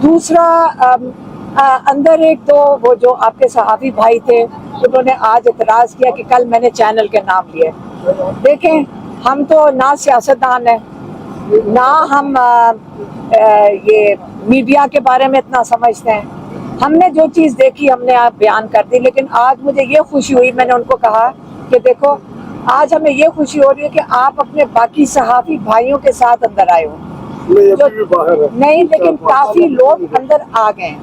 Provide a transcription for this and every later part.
दूसरा अंदर एक तो वो जो आपके सहाफ़ी भाई थे उन्होंने आज इतराज़ किया कि कल मैंने चैनल के नाम लिए। देखें, हम तो ना सियासतदान हैं, ना हम ये मीडिया के बारे में इतना समझते हैं। हमने जो चीज़ देखी हमने आप बयान कर दी। लेकिन आज मुझे ये खुशी हुई, मैंने उनको कहा कि देखो आज हमें ये खुशी हो रही है कि आप अपने बाकी सहाफ़ी भाइयों के साथ अंदर आए हो। नहीं, लेकिन काफ़ी लोग अंदर आ गए।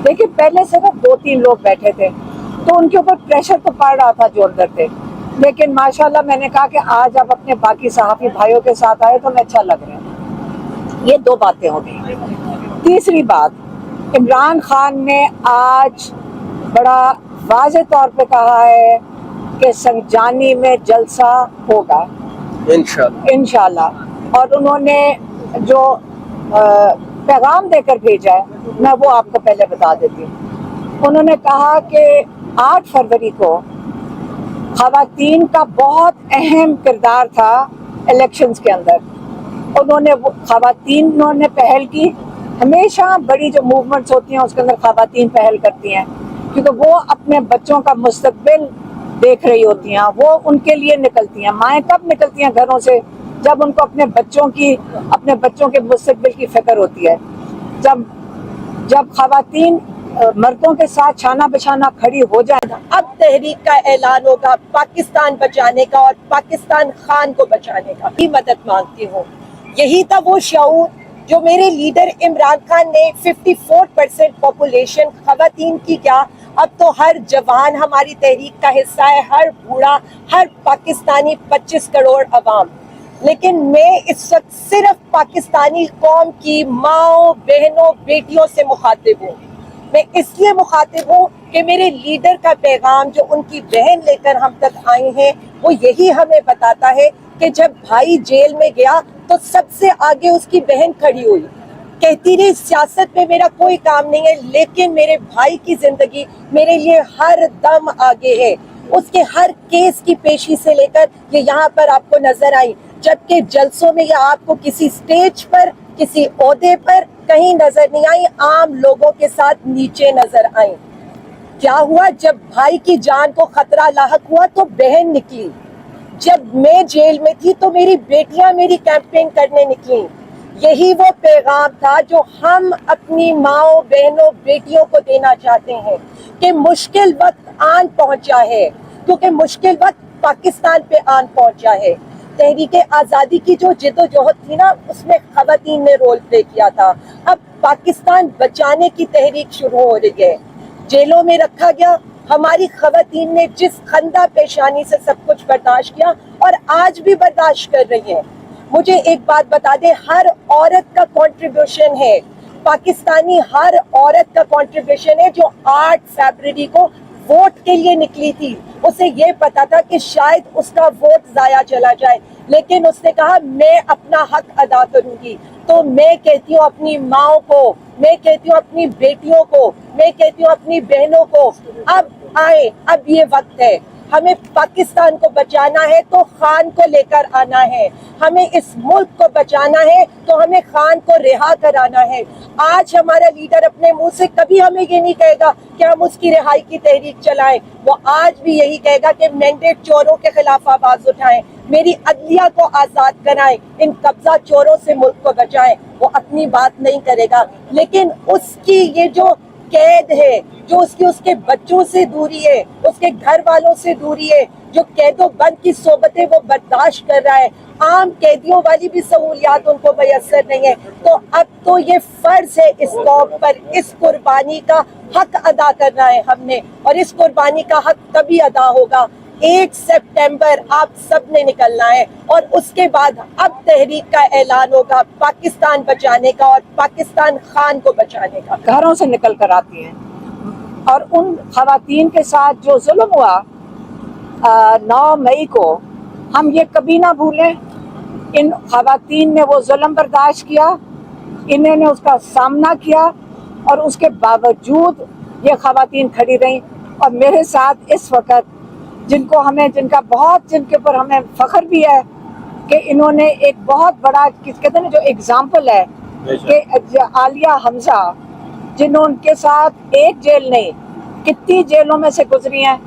देखिए, पहले सिर्फ 2-3 लोग बैठे थे तो उनके ऊपर प्रेशर तो पड़ रहा था जो अंदर थे, लेकिन माशाल्लाह मैंने कहा कि आज आप अपने बाकी सहाफ़ी भाइयों के साथ आए तो हमें अच्छा लग रहा है। ये 2 बातें हो गई। तीसरी बात, इमरान खान ने आज बड़ा वाज़ेह तौर पे कहा है कि संजानी में जलसा होगा इंशाल्लाह। और उन्होंने जो पैगाम देकर भेजा है मैं वो आपको पहले बता देती हूँ। उन्होंने कहा कि 8 फरवरी को ख़वातीन का बहुत अहम किरदार था इलेक्शंस के अंदर। उन्होंने ख़वातीनों ने पहल की। हमेशा बड़ी जो मूवमेंट्स होती हैं उसके अंदर ख़वातीन पहल करती हैं, क्योंकि वो अपने बच्चों का मुस्तकबिल देख रही होती हैं, वो उनके लिए निकलती हैं। माएँ कब निकलती हैं घरों से? जब उनको अपने बच्चों के मुस्तकबिल की फ़िक्र होती है। जब ख़वातीन मर्दों के साथ छाना बिछाना खड़ी हो जाए। अब तहरीक का ऐलान होगा पाकिस्तान बचाने का और पाकिस्तान खान को बचाने का भी मदद मांगती हूँ। यही था वो शऊर जो मेरे लीडर इमरान खान ने 54% पॉपुलेशन ख़वातीन की क्या, अब तो हर जवान हमारी तहरीक का हिस्सा है, हर बूढ़ा, हर पाकिस्तानी, 25 करोड़ अवाम। लेकिन मैं इस वक्त सिर्फ पाकिस्तानी कौम की माओ, बहनों, बेटियों से मुखातिब हूँ। मैं इसलिए मुखातिब हूँ कि मेरे लीडर का पैगाम जो उनकी बहन लेकर हम तक आए हैं वो यही हमें बताता है कि जब भाई जेल में गया तो सबसे आगे उसकी बहन खड़ी हुई, कहती रही सियासत में मेरा कोई काम नहीं है, लेकिन मेरे भाई की जिंदगी मेरे लिए हर दम आगे है। उसके हर केस की पेशी से लेकर ये यहाँ पर आपको नजर आई, जबकि जलसों में ये आपको किसी स्टेज पर, किसी ओहदे पर कहीं नजर नहीं आई, आम लोगों के साथ नीचे नजर आई। क्या हुआ? जब भाई की जान को खतरा लाहक हुआ तो बहन निकली। जब मैं जेल में थी तो मेरी बेटियां मेरी कैंपेन करने निकली। यही वो पैगाम था जो हम अपनी माओ, बहनों, बेटियों को देना चाहते हैं कि मुश्किल वक्त आन पहुंचा है, क्योंकि मुश्किल वक्त पाकिस्तान पे आन पहुंचा है। तहरीक आज़ादी की जो जिद्दोजहद थी ना, उसमें ख़वातीन ने रोल प्ले किया था। अब पाकिस्तान बचाने की तहरीक शुरू हो रही है। जेलों में रखा गया, हमारी ख़वातीन ने जिस खंदा पेशानी से सब कुछ बर्दाश्त किया और आज भी बर्दाश्त कर रही हैं। मुझे एक बात बता दे, हर औरत का कंट्रीब्यूशन है, पाकिस्तानी हर औरत का कंट्रीब्यूशन है जो 8 फरवरी को वोट के लिए निकली थी। उसे ये पता था कि शायद उसका वोट जाया चला जाए, लेकिन उसने कहा मैं अपना हक अदा करूंगी। तो मैं कहती हूँ अपनी माओ को, मैं कहती हूँ अपनी बेटियों को, मैं कहती हूँ अपनी बहनों को, अब आए, अब ये वक्त है। हमें पाकिस्तान को बचाना है तो खान को लेकर आना है, हमें इस मुल्क को बचाना है तो हमें खान को रिहा कराना है। आज हमारा लीडर अपने मुंह से कभी हमें ये नहीं कहेगा कि हम उसकी रिहाई की तहरीक चलाएं, वो आज भी यही कहेगा कि मैंडेट चोरों के खिलाफ आवाज उठाएं, मेरी अदलिया को आजाद कराएं, इन कब्जा चोरों से मुल्क को बचाएं। वो अपनी बात नहीं करेगा, लेकिन उसकी ये जो कैद है, जो उसके बच्चों से दूरी है, उसके घर वालों से दूरी है, जो कैदो बंद की सोबतें वो बर्दाश्त कर रहा है, आम कैदियों वाली भी सहूलियात उनको मैसर नहीं है। तो अब तो ये फर्ज है इस कौम पर, इस कुर्बानी का हक अदा करना है हमने, और इस कुर्बानी का हक तभी अदा होगा 1 सितंबर आप सब ने निकलना है, और उसके बाद अब तहरीक का ऐलान होगा पाकिस्तान बचाने का और पाकिस्तान खान को बचाने का। घरों से निकल कर आती हैं और उन ख़वातीन के साथ जो जुल्म हुआ 9 मई को, हम ये कभी ना भूलें। इन ख़वातीन ने वो जुल्म बर्दाश्त किया, इन्होंने उसका सामना किया, और उसके बावजूद ये ख़वातीन खड़ी रहीं। और मेरे साथ इस वक्त जिनके ऊपर हमें फ़ख्र भी है कि इन्होंने एक बहुत बड़ा, कहते हैं ना, जो एग्जाम्पल है कि आलिया हमजा जिन्होंने उनके साथ एक जेल नहीं कितनी जेलों में से गुजरी हैं।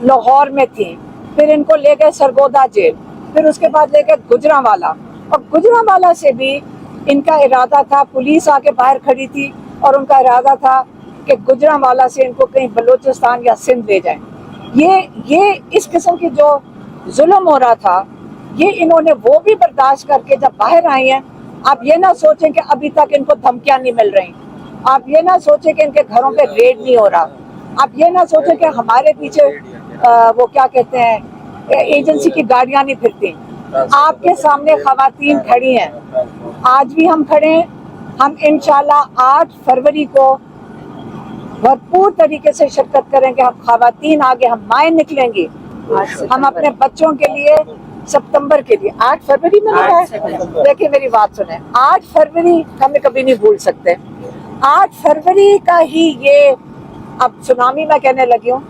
लाहौर में थी, फिर इनको ले गए सरगोदा जेल, फिर उसके बाद ले गए गुजरांवाला, और गुजरांवाला से भी इनका इरादा था, पुलिस आके बाहर खड़ी थी और उनका इरादा था कि गुजरांवाला से इनको कहीं बलूचिस्तान या सिंध ले जाएं। ये इस किस्म की जो जुल्म हो रहा था, ये इन्होंने वो भी बर्दाश्त करके जब बाहर आई हैं। आप ये ना सोचें कि अभी तक इनको धमकियां नहीं मिल रही, आप ये ना सोचें कि इनके घरों पे रेड नहीं हो रहा, आप ये ना सोचें कि हमारे पीछे वो क्या कहते हैं एजेंसी की गाड़ियां नहीं फिरती। आपके सामने खवातीन खड़ी हैं, आज भी हम खड़े हैं। हम इंशाल्लाह 8 फरवरी को भरपूर तरीके से शिरकत करेंगे। हम खवातीन आगे, हम माएँ निकलेंगी, हम अपने बच्चों के लिए सितंबर के लिए 8 फरवरी में है। देखिए मेरी बात सुने, 8 फरवरी हमें कभी नहीं भूल सकते। 8 फरवरी का ही ये अब सुनामी मैं कहने लगी हूँ,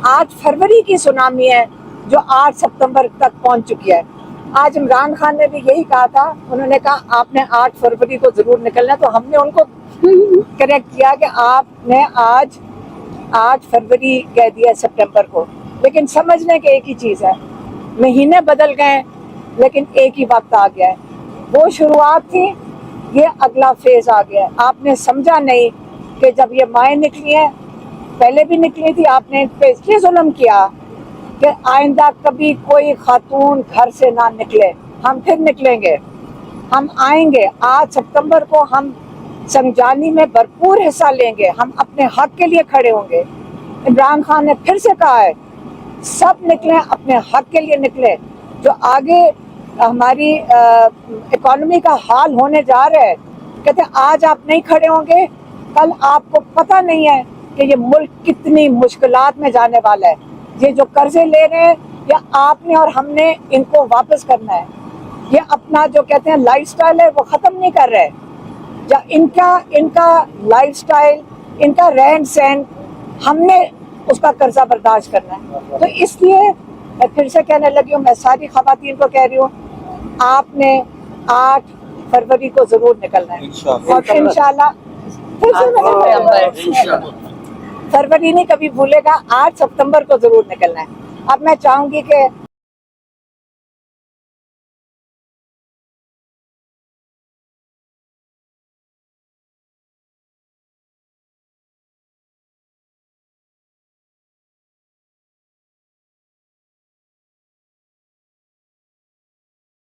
8 फरवरी की सुनामी है जो 8 सितंबर तक पहुंच चुकी है। आज इमरान खान ने भी यही कहा था, उन्होंने कहा आपने 8 फरवरी को जरूर निकलना, तो हमने उनको करेक्ट किया कि आपने आज 8 फरवरी कह दिया सितंबर को। लेकिन समझने के एक ही चीज़ है, महीने बदल गए लेकिन एक ही वक्त आ गया है। वो शुरुआत थी, ये अगला फेज आ गया है। आपने समझा नहीं कि जब ये माएँ निकली हैं, पहले भी निकली थी, आपने इन पे इसलिए जुल्म किया कि आइंदा कभी कोई खातून घर से ना निकले। हम फिर निकलेंगे, हम आएंगे। 8 सितंबर को हम संजानी में भरपूर हिस्सा लेंगे, हम अपने हक के लिए खड़े होंगे। इमरान खान ने फिर से कहा है सब निकलें, अपने हक के लिए निकले। जो आगे हमारी इकोनॉमी का हाल होने जा रहा है, कहते आज आप नहीं खड़े होंगे, कल आपको पता नहीं है कि ये मुल्क कितनी मुश्किलात में जाने वाला है। ये जो कर्जे ले रहे हैं, या आपने और हमने इनको वापस करना है। ये अपना जो कहते हैं लाइफस्टाइल है वो ख़त्म नहीं कर रहे, या इनका लाइफस्टाइल, इनका रहन सहन, हमने उसका कर्जा बर्दाश्त करना है। तो इसलिए मैं फिर से कहने लगी हूँ, मैं सारी खवातीन को कह रही हूँ, आपने 8 फरवरी को जरूर निकलना है। और इंशाल्लाह फिर से मैंने फरवरी नहीं कभी भूलेगा, 8 सितंबर को जरूर निकलना है। अब मैं चाहूंगी कि